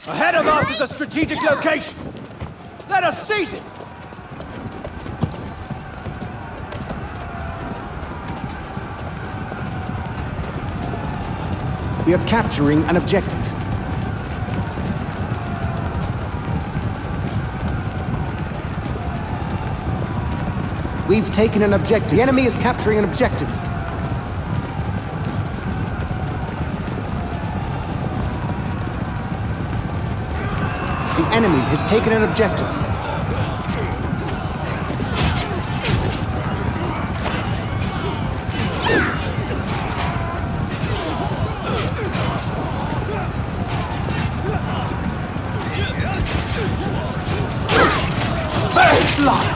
Ahead of us is a strategic location. Let us seize it. We are capturing an objective. We've taken an objective. The enemy is capturing an objective. The enemy has taken an objective. First blood!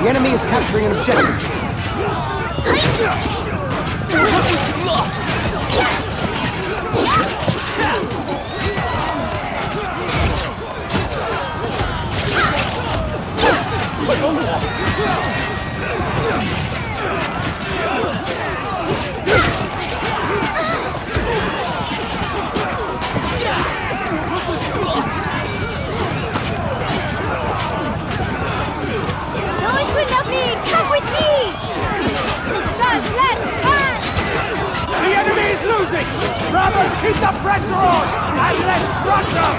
The enemy is capturing an objective. Come with me! Let's run! The enemy is losing! Brothers, keep the pressure on! And let's crush them!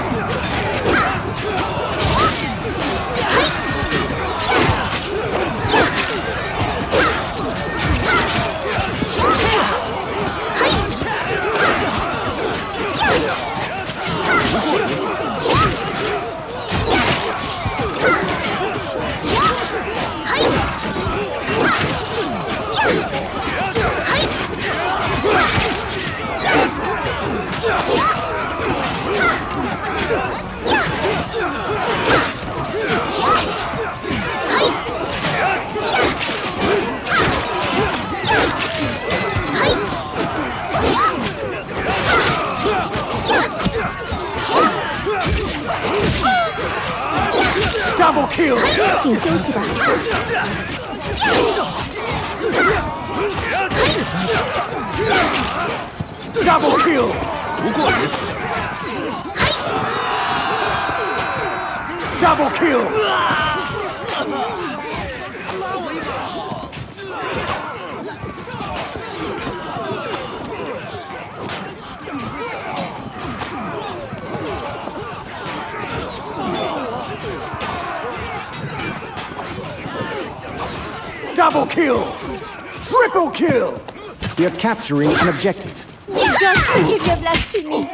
Double kill! 请休息吧。 Double kill! 不过如此。 Double kill! Double kill! Triple kill! We are capturing an objective. God forgive your blasphemy.